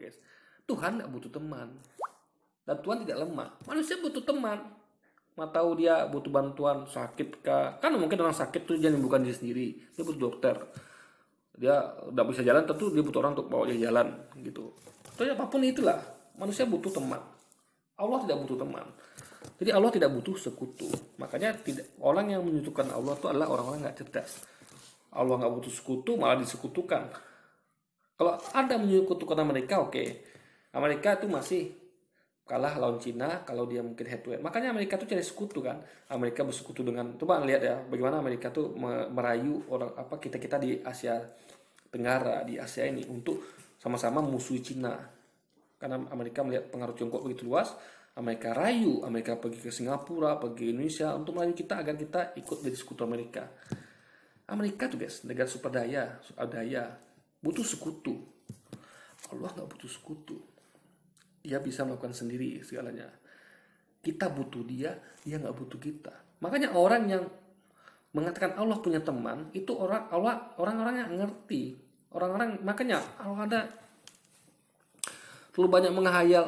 guys. Tuhan nggak butuh teman. Dan Tuhan tidak lemah. Manusia butuh teman. Mau tahu dia butuh bantuan, sakit kah? Kan mungkin orang sakit tuh jangan bukan diri sendiri. Dia butuh dokter. Dia udah bisa jalan, tentu dia butuh orang untuk bawa dia jalan gitu. Atau apapun itulah. Manusia butuh teman. Allah tidak butuh teman. Jadi Allah tidak butuh sekutu. Makanya orang yang menyekutukan Allah itu adalah orang-orang nggak cerdas. Allah nggak butuh sekutu, malah disekutukan. Kalau ada menyekutukan Amerika, oke. Amerika itu masih kalah lawan Cina kalau dia mungkin head to head. Makanya Amerika tuh cari sekutu kan. Amerika bersekutu dengan, coba lihat ya bagaimana Amerika tuh merayu orang kita di Asia Tenggara, di Asia ini untuk sama-sama musuhi Cina. Karena Amerika melihat pengaruh Tiongkok begitu luas, Amerika rayu, Amerika pergi ke Singapura, pergi ke Indonesia untuk merayu kita agar kita ikut jadi sekutu Amerika. Amerika tuh guys, negara super daya, butuh sekutu. Allah nggak butuh sekutu. Dia bisa melakukan sendiri segalanya. Kita butuh dia nggak butuh kita. Makanya orang yang mengatakan Allah punya teman itu orang-orang yang ngerti. Makanya kalau ada terlalu banyak menghayal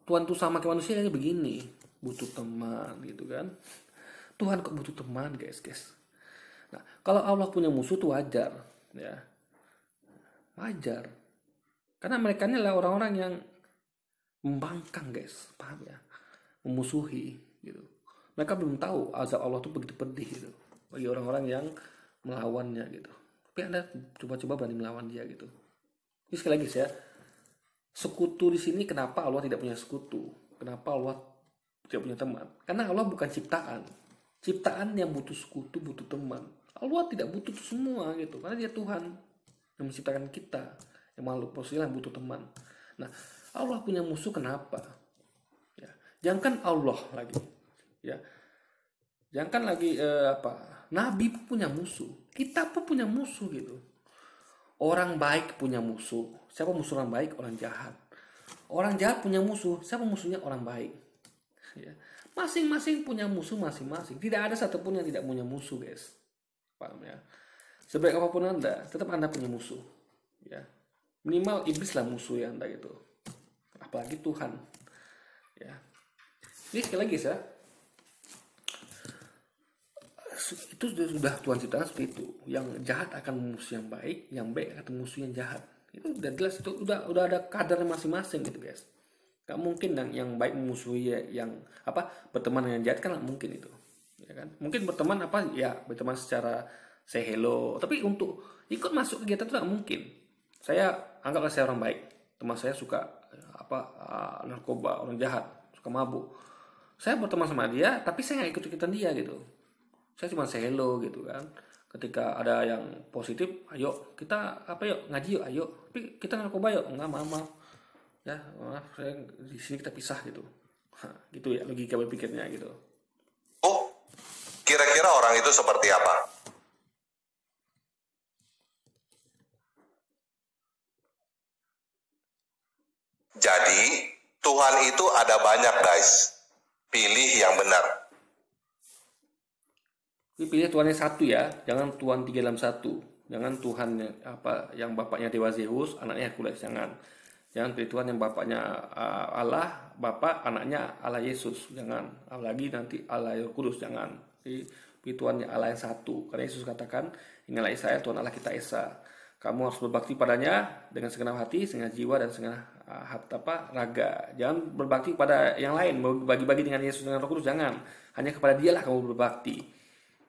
Tuhan tuh sama kayak manusia kayak begini, butuh teman gitu kan. Tuhan kok butuh teman guys. Nah, kalau Allah punya musuh tuh wajar ya. Wajar. Karena mereka ini adalah orang-orang yang membangkang guys, paham ya, memusuhi gitu. Mereka belum tahu azab Allah tuh begitu pedih gitu bagi orang-orang yang melawannya gitu. Tapi Anda coba-coba berani melawan dia gitu. Ini sekali lagi ya, sekutu di sini kenapa Allah tidak punya sekutu? Kenapa Allah tidak punya teman? Karena Allah bukan ciptaan. Ciptaan yang butuh sekutu, butuh teman. Allah tidak butuh itu semua gitu, karena dia Tuhan yang menciptakan kita, yang makhluk positif yang butuh teman. Nah, Allah punya musuh kenapa? Ya, jangankan Allah lagi, ya, jangankan lagi Nabi pun punya musuh, kita pun punya musuh gitu. Orang baik punya musuh. Siapa musuh orang baik? Orang jahat. Orang jahat punya musuh. Siapa musuhnya? Orang baik. Ya. Masing-masing punya musuh masing-masing. Tidak ada satupun yang tidak punya musuh, guys. Paham ya? Sebaik apapun Anda, tetap Anda punya musuh. Ya. Minimal iblis lah musuh ya Anda gitu. Apalagi Tuhan. Ya. Ini sekali lagi ya. Itu sudah Tuhan ciptakan seperti itu. Yang jahat akan memusuhi yang baik, yang baik akan memusuhi yang jahat. Itu udah jelas, itu udah ada kadar masing-masing gitu guys. Gak mungkin yang baik memusuhi yang berteman dengan jahat kan gak mungkin itu. Ya kan? Mungkin berteman berteman secara say hello, tapi untuk ikut masuk kegiatan itu gak mungkin. Saya anggaplah saya orang baik, teman saya suka narkoba, orang jahat, suka mabuk. Saya berteman sama dia, tapi saya nggak ikut-ikutan dia gitu. Saya cuma say hello gitu kan. Ketika ada yang positif, ayo kita yuk ngaji yuk, ayo. Tapi kita narkoba yuk, enggak maaf. Ya maaf, saya di sini kita pisah gitu. Gitu ya logika berpikirnya gitu. Oh, kira-kira orang itu seperti apa? Jadi, Tuhan itu ada banyak guys. Pilih yang benar. Pilih Tuhan yang satu ya, jangan Tuhan 3 dalam 1. Jangan Tuhan yang bapaknya Dewa Zeus, anaknya Hercules, jangan. Jangan pilih Tuhan yang bapaknya Allah, bapak anaknya Allah Yesus, jangan. Apalagi nanti Allah yang kudus, jangan. Pilih Tuhan yang Allah yang satu. Karena Yesus katakan, ingatlah saya Tuhan Allah kita Esa. Kamu harus berbakti padanya dengan segenap hati, segenap jiwa, dan segenap raga. Jangan berbakti pada yang lain, bagi-bagi dengan Yesus dengan Roh Kudus, jangan. Hanya kepada Dialah kamu berbakti.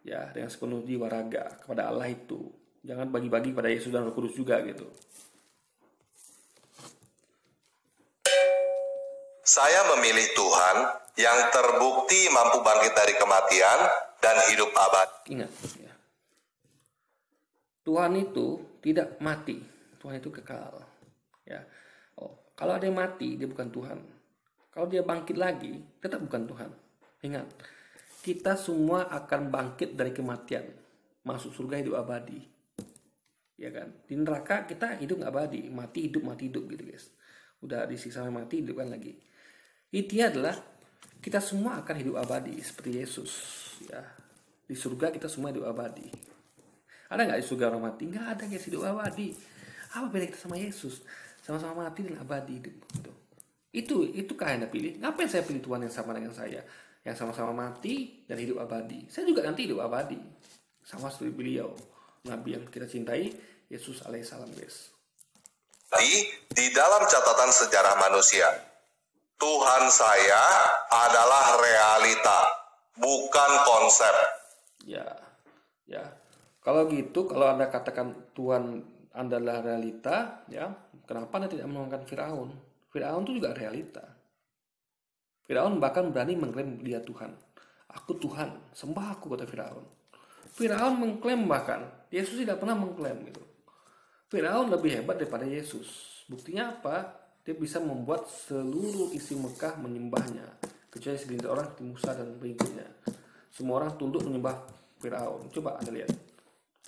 Ya, dengan sepenuh jiwa raga kepada Allah itu. Jangan bagi-bagi pada Yesus dan Roh Kudus juga gitu. Saya memilih Tuhan yang terbukti mampu bangkit dari kematian dan hidup abadi. Ingat ya. Tuhan itu tidak mati. Tuhan itu kekal. Ya. Kalau ada yang mati, dia bukan Tuhan. Kalau dia bangkit lagi, tetap bukan Tuhan. Ingat, kita semua akan bangkit dari kematian, masuk surga hidup abadi. Ya kan? Di neraka kita hidup nggak abadi, mati hidup gitu guys. Udah disiksa mati hidup kan lagi. Intinya adalah kita semua akan hidup abadi seperti Yesus. Ya, di surga kita semua hidup abadi. Ada nggak di surga orang mati? Nggak ada guys hidup abadi. Apa beda kita sama Yesus? sama-sama mati dan abadi hidup gitu. Itu kah yang Anda pilih? Ngapain saya pilih Tuhan yang sama dengan saya, yang sama-sama mati dan hidup abadi? Saya juga nanti hidup abadi sama seperti beliau, Nabi yang kita cintai, Yesus alaihissalam, guys. Di dalam catatan sejarah manusia, Tuhan saya adalah realita, bukan konsep. Ya. Kalau gitu, kalau Anda katakan Tuhan Anda adalah realita, ya, kenapa Anda tidak menolongkan Firaun? Firaun itu juga realita. Firaun bahkan berani mengklaim dia Tuhan. Aku Tuhan, sembah aku, kata Firaun. Firaun mengklaim bahkan, Yesus tidak pernah mengklaim gitu. Firaun lebih hebat daripada Yesus. Buktinya apa? Dia bisa membuat seluruh isi Mekah menyembahnya, kecuali segelintir orang seperti Musa dan pengikutnya. Semua orang tunduk menyembah Firaun. Coba Anda lihat,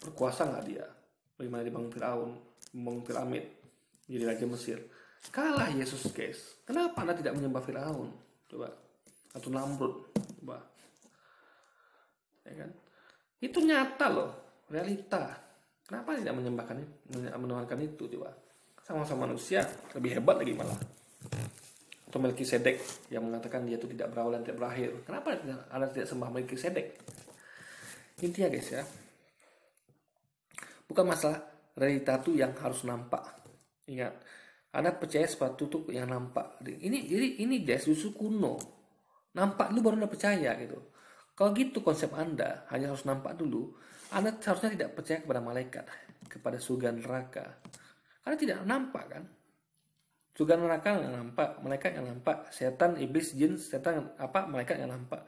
berkuasa nggak dia? Bagaimana dia bangun Firaun, membangun piramid, jadi raja Mesir. Kalah Yesus, guys. Kenapa Anda tidak menyembah Firaun? Coba. Atau Namrud. Coba. Ya kan? Itu nyata loh, realita. Kenapa tidak menyembahkan itu? Coba. Sama-sama manusia, lebih hebat lagi malah. Atau Melkisedek yang mengatakan dia itu tidak berawal dan tidak berakhir. Kenapa Anda tidak sembah Melkisedek? Intinya guys ya, bukan masalah realita itu yang harus nampak. Ingat, Anda percaya sesuatu itu yang nampak. Ini guys justru kuno. Nampak dulu baru Anda percaya gitu. Kalau gitu konsep Anda hanya harus nampak dulu, Anda seharusnya tidak percaya kepada malaikat, kepada surga neraka. Karena tidak nampak kan? Surga neraka nggak nampak, malaikat nggak nampak, setan, iblis, jin, malaikat nggak nampak.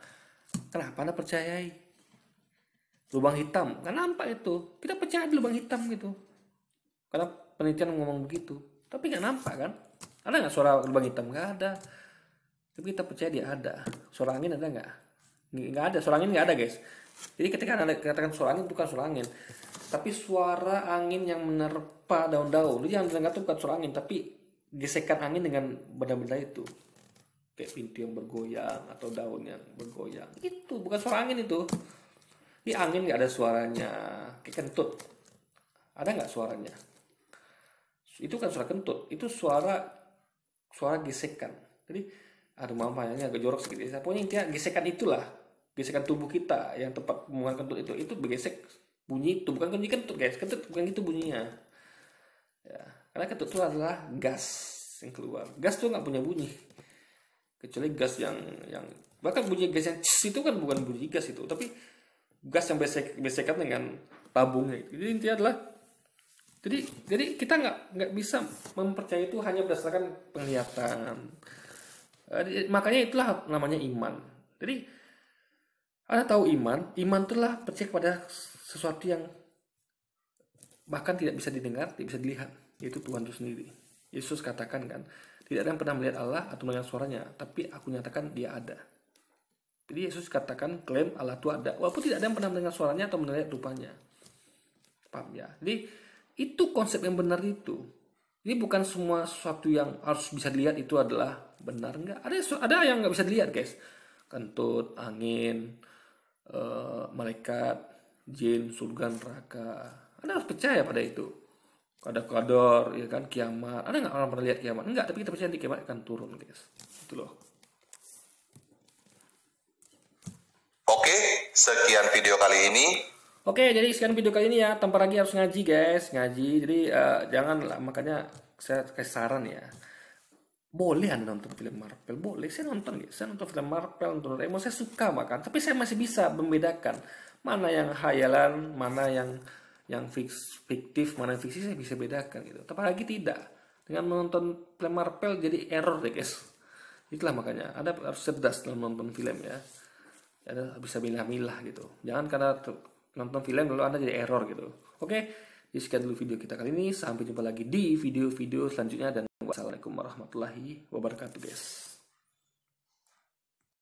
Kenapa Anda percayai? Lubang hitam, nggak nampak itu. Kita percaya di lubang hitam gitu. Karena penelitian ngomong begitu. Tapi nggak nampak kan? Ada nggak suara lubang hitam? Nggak ada. Tapi kita percaya dia ada. Suara angin ada nggak? Nggak ada. Suara angin nggak ada guys. Jadi ketika Anda katakan suara angin itu bukan suara angin, tapi suara angin yang menerpa daun-daun. Jadi yang dengar itu bukan suara angin, tapi gesekan angin dengan benda-benda itu. Kayak pintu yang bergoyang atau daun yang bergoyang. Itu bukan suara angin itu. Di angin nggak ada suaranya. Kayak kentut. Ada nggak suaranya? Itu kan suara kentut. Itu suara gesekan. Jadi aduh mamanya agak jorok sedikit. Pokoknya intinya gesekan itulah. Gesekan tubuh kita yang tempat pembuangan kentut itu bergesek, bunyi itu bukan bunyi kentut guys, kentut bukan gitu bunyinya ya, karena kentut itu adalah gas yang keluar. Gas tuh nggak punya bunyi kecuali gas yang bahkan bunyi gas yang itu kan bukan bunyi gas itu, tapi gas yang besekan dengan tabungnya. Jadi intinya adalah jadi kita nggak bisa mempercayai itu hanya berdasarkan penglihatan. Makanya itulah namanya iman. Jadi Anda tahu iman itulah percaya kepada sesuatu yang bahkan tidak bisa didengar, tidak bisa dilihat, yaitu Tuhan itu sendiri. Yesus katakan kan, tidak ada yang pernah melihat Allah atau mendengar suaranya, tapi aku nyatakan dia ada. Jadi Yesus katakan, klaim Allah itu ada, walaupun tidak ada yang pernah mendengar suaranya atau melihat rupanya. Paham ya? Jadi itu konsep yang benar itu. Ini bukan semua sesuatu yang harus bisa dilihat itu adalah benar, enggak. Ada yang nggak bisa dilihat guys. Kentut, angin, malaikat, jin, surga, neraka. Anda harus percaya pada itu. Qadar, ya kan, kiamat. Ada nggak orang pernah lihat kiamat? Enggak, tapi kita percaya di kiamat akan turun, guys. Itu loh. Oke, sekian video kali ini. Oke, jadi sekian video kali ini ya. Tanpa lagi harus ngaji, guys. Ngaji. Jadi jangan lah, makanya saya kasih saran ya. Boleh Anda nonton film Marvel, boleh. Saya nonton gitu. Saya nonton film Marvel, nonton Doraemon, saya suka makan. Tapi saya masih bisa membedakan mana yang khayalan, mana yang fiktif, mana yang fiksi, saya bisa bedakan gitu. Tapi lagi tidak. Dengan menonton film Marvel jadi error deh guys. Itulah makanya Anda harus cerdas dalam nonton film ya. Anda bisa milah-milah gitu. Jangan karena nonton film lalu Anda jadi error gitu. Oke, sekian dulu video kita kali ini. Sampai jumpa lagi di video-video selanjutnya dan wassalamualaikum warahmatullahi wabarakatuh guys.